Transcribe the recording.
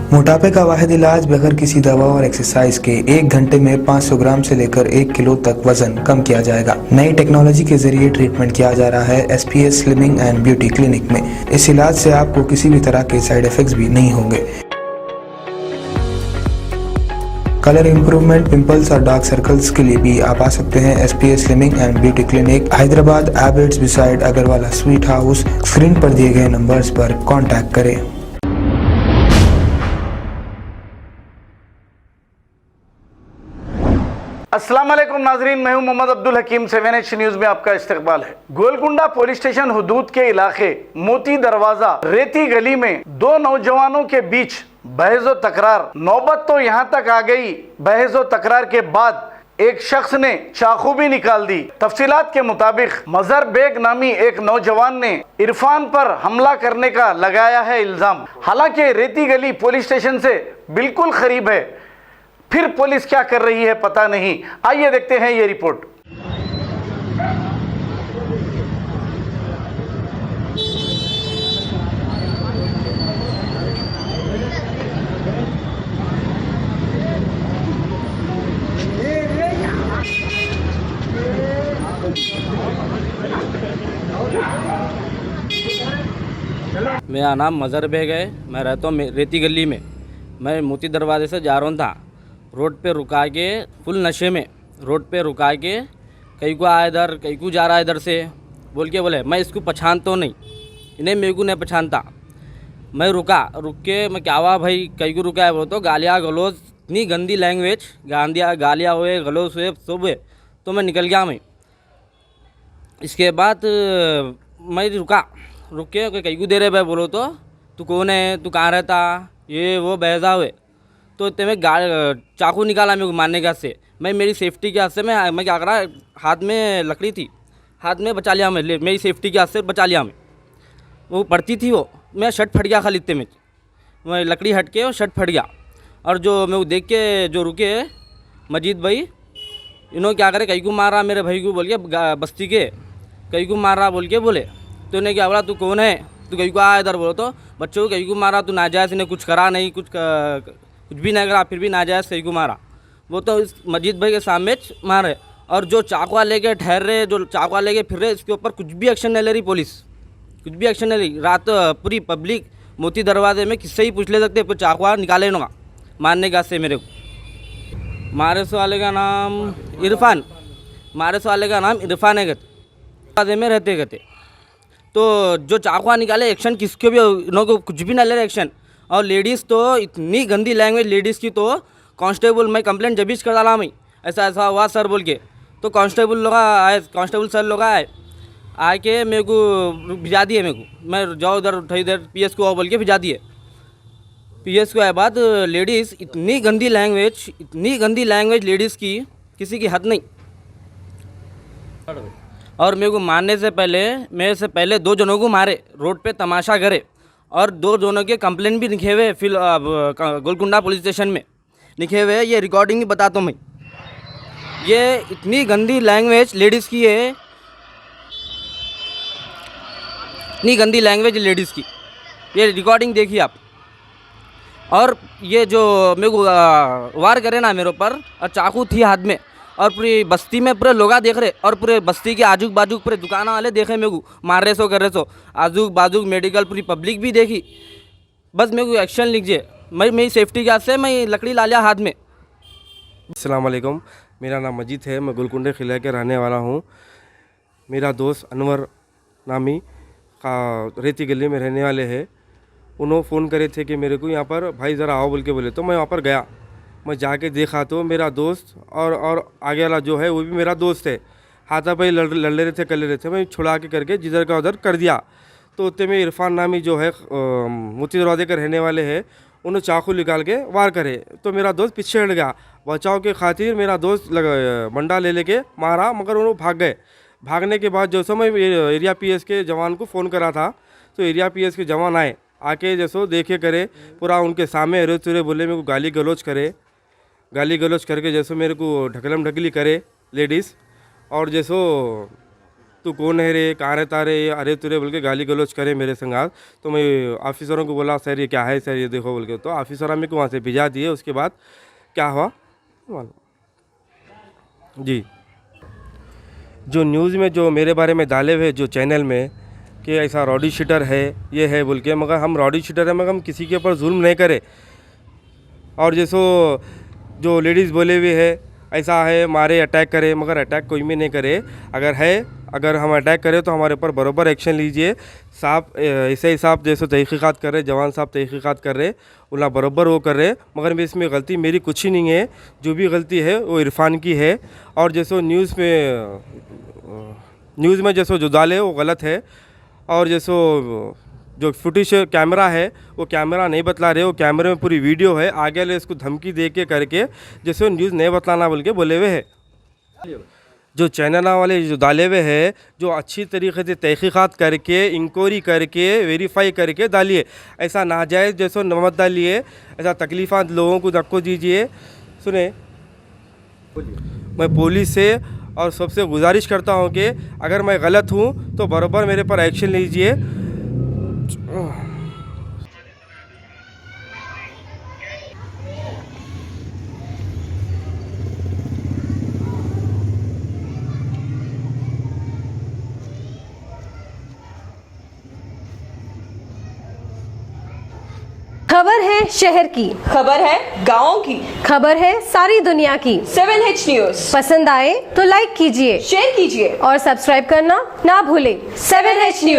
मोटापे का वाहिद इलाज बगैर किसी दवा और एक्सरसाइज के 1 घंटे में 500 ग्राम से लेकर 1 किलो तक वजन कम किया जाएगा। नई टेक्नोलॉजी के जरिए ट्रीटमेंट किया जा रहा है SPS slimming and beauty clinic में। इस इलाज से आपको किसी भी तरह के साइड इफेक्ट्स भी नहीं होंगे। कलर इंप्रूवमेंट, पिंपल्स और डार्क सर्कल्स के लिए भी आप आ सकते हैं SPS slimming and beauty clinic, Hyderabad, Abids beside Agarwala sweet house. Screen पर दिए गए नंबर्स पर कॉन्टैक्ट करें। अस्सलाम वालेकुम नाजरीन, मैं हूं मोहम्मद अब्दुल हकीम। 7H न्यूज में आपका इस्तकबाल है। गोलकुंडा पुलिस स्टेशन हुदूद के इलाके मोती दरवाजा रेती गली में दो नौजवानों के बीच बहस व तकरार। नौबत तो यहां तक आ गई, बहस व तकरार के बाद एक शख्स ने चाकू भी निकाल दी। तफसीलात के मुताबिक मजहर बेग नामी एक नौजवान ने इरफान पर हमला करने का लगाया है इल्जाम। हालांकि रेती गली पुलिस स्टेशन से बिल्कुल करीब है, फिर पुलिस क्या कर रही है पता नहीं। आइए देखते हैं ये रिपोर्ट। मेरा नाम मजहर बेग है। मैं रहता हूँ रेती गली में। मैं मोती दरवाजे से जा रहा था, रोड पे रुका के फुल नशे में रोड पे रुका के कहीं को आया इधर, कहीं को जा रहा है इधर से बोले मैं इसको पहचानता तो नहीं, इन्हें मेरे को नहीं पहचानता। मैं रुक के मैं क्या हुआ भाई, कहीं को रुका है वो तो गालियाँ गलौज, इतनी गंदी लैंग्वेज, गालियाँ हुए, गलौज हुए, सब हुए, तो मैं निकल गया। मैं इसके बाद मैं रुक के कहीं को दे रहे भाई, बोलो तो तू कौन है, तू कहाँ रहता, ये वो बहजा हुए। तो इतने में चाकू निकाला मेरे को मारने का से। मैं मेरी सेफ्टी के हाथ से मैं क्या करा, हाथ में लकड़ी थी, हाथ में बचा लिया मैं, मेरी सेफ्टी के हाथ से बचा लिया मैं। वो पड़ती थी, वो मैं शर्ट फट गया खाली इतने में, मैं लकड़ी हट के और शर्ट फट गया। और जो मैं वो देख के जो रुके मजीद भाई, इन्होंने क्या करे, कहीं को मारा मेरे भाई को बोल के, बस्ती के कहीं को मारा बोल के बोले। तो इन्हें क्या बोला, तू कौन है, तू कहीं को आया इधर, बोलो तो बच्चों को कहीं को मारा, तू नाजायज़, इन्हें कुछ करा नहीं, कुछ भी नहीं करा, फिर भी नाजायज़ कहीं को मारा। वो तो इस मजीद भाई के सामने मारे। और जो चाकवा लेके ठहर रहे, जो चाकवा लेके फिर रहे, इसके ऊपर कुछ भी एक्शन नहीं ले रही पुलिस, कुछ भी एक्शन नहीं ली। रात पूरी पब्लिक मोती दरवाजे में किससे ही पूछ ले सकते, फिर चाकवा निकाले ना मारने का से मेरे को। मारे से वाले का नाम इरफान, मारे से वाले का नाम इरफान है। दरवाजे में रहते तो जो चाकवा निकाले, एक्शन किसके भी इन्होंने कुछ भी ना ले रहे एक्शन। और लेडीज़ तो इतनी गंदी लैंग्वेज लेडीज़ की, तो कांस्टेबल मैं कंप्लेंट जब भी कर डाला मैं, ऐसा हुआ सर बोल के। तो कांस्टेबल लोग आए, कांस्टेबल सर लोग आए के मेरे को भिजा दिए, मेरे को मैं जाओ उधर उठाई इधर PS को आओ बोल के भिजा दिए। PS को आए बाद लेडीज़ इतनी गंदी लैंग्वेज लेडीज़ की, किसी की हद नहीं। और मेरे को मारने से पहले, मेरे से पहले 2 जनों को मारे, रोड पे तमाशा करे, और 2 जनों के कंप्लेंट भी लिखे हुए फिर गोलकुंडा पुलिस स्टेशन में लिखे हुए। ये रिकॉर्डिंग भी बताता हूँ मैं। ये इतनी गंदी लैंग्वेज लेडीज़ की है, इतनी गंदी लैंग्वेज लेडीज़ की, ये रिकॉर्डिंग देखिए आप। और ये जो मेरे को वार करे ना मेरे ऊपर, और चाकू थी हाथ में, और पूरी बस्ती में पूरे लोग देख रहे, और पूरे बस्ती के आजू बाजू पूरे दुकान वाले देखे मेरे को मार रहे सो कर रहे सो, आजू बाजू मेडिकल पूरी पब्लिक भी देखी। बस मेरे को एक्शन लीजिए, मैं मेरी सेफ्टी के हाथ से मैं लकड़ी ला लिया हाथ में। अस्सलाम वालेकुम, मेरा नाम मजीद है। मैं गोलकुंडे किले के रहने वाला हूँ। मेरा दोस्त अनवर नामी का रेती गली में रहने वाले हैं। उन्होंने फ़ोन करे थे कि मेरे को यहाँ पर भाई ज़रा आओ बोल के बोले, तो मैं वहाँ पर गया। मैं जाके देखा तो मेरा दोस्त और आगे वाला जो है वो भी मेरा दोस्त है, हाथापाई लड़ ले रहे थे, कर ले रहे थे। मैं छुड़ा के करके जिधर का उधर कर दिया। तो उतने में इरफान नामी जो है मोती दरवाजे के रहने वाले हैं, उन्होंने चाकू निकाल के वार करे। तो मेरा दोस्त पीछे हट गया, बचाव के खातिर मेरा दोस्त बंडा ले लेके मारा, मगर उन्होंने भाग गए। भागने के बाद जो सो मैं एरिया PS के जवान को फ़ोन करा था, तो एरिया PS के जवान आए, आके जैसो देखे करे, पूरा उनके सामने अरे तुरे बोले, मेरे को गाली गलौज करके जैसो मेरे को ढकलम ढकली करे लेडीज़। और जैसो तू कौन है रे, कहाँ रहता रे, अरे तुरे बोल के गाली गलौज करे मेरे संग। तो मैं ऑफिसरों को बोला सर ये क्या है सर, ये देखो बोल के। तो ऑफिसर हमें को वहाँ से भिजा दिए। उसके बाद क्या हुआ मालूम जी। जो न्यूज़ में जो मेरे बारे में डाले हुए जो चैनल में कि ऐसा रॉडी शीटर है, ये है बोल के, मगर हम रॉडी शीटर है, मगर हम किसी के ऊपर जुल्म नहीं करे। और जैसो जो लेडीज़ बोले हुए है ऐसा है मारे अटैक करे, मगर अटैक कोई भी नहीं करे। अगर हम अटैक करें तो हमारे ऊपर बराबर एक्शन लीजिए। साहब ऐसे ही साहब जैसे तहकीक़ात कर रहे, जवान साहब तहकीक़ात कर रहे, उन्हें बराबर वो कर रहे, मगर मैं इसमें गलती मेरी कुछ ही नहीं है। जो भी गलती है वो इरफान की है। और जैसो न्यूज़ में जैसो जो डाले वो गलत है। और जैसो जो फुटेज कैमरा है वो कैमरा नहीं बतला रहे, वो कैमरे में पूरी वीडियो है। आगे ले इसको धमकी दे के करके जैसे न्यूज़ नहीं बतलाना बोल के बोले हुए है। जो चैनल वाले जो डाले हुए है, जो अच्छी तरीके से तहकीक़ात करके इंक्वायरी करके वेरीफाई करके डालिए। ऐसा नाजायज़ जैसो मत डालिए, ऐसा तकलीफ़ात लोगों को धक्को दीजिए। सुने, मैं पुलिस से और सबसे गुजारिश करता हूँ कि अगर मैं गलत हूँ तो बराबर मेरे पर एक्शन लीजिए। खबर है शहर की, खबर है गाँव की, खबर है सारी दुनिया की। 7H न्यूज़ पसंद आए तो लाइक कीजिए, शेयर कीजिए और सब्सक्राइब करना ना भूलें। 7H news.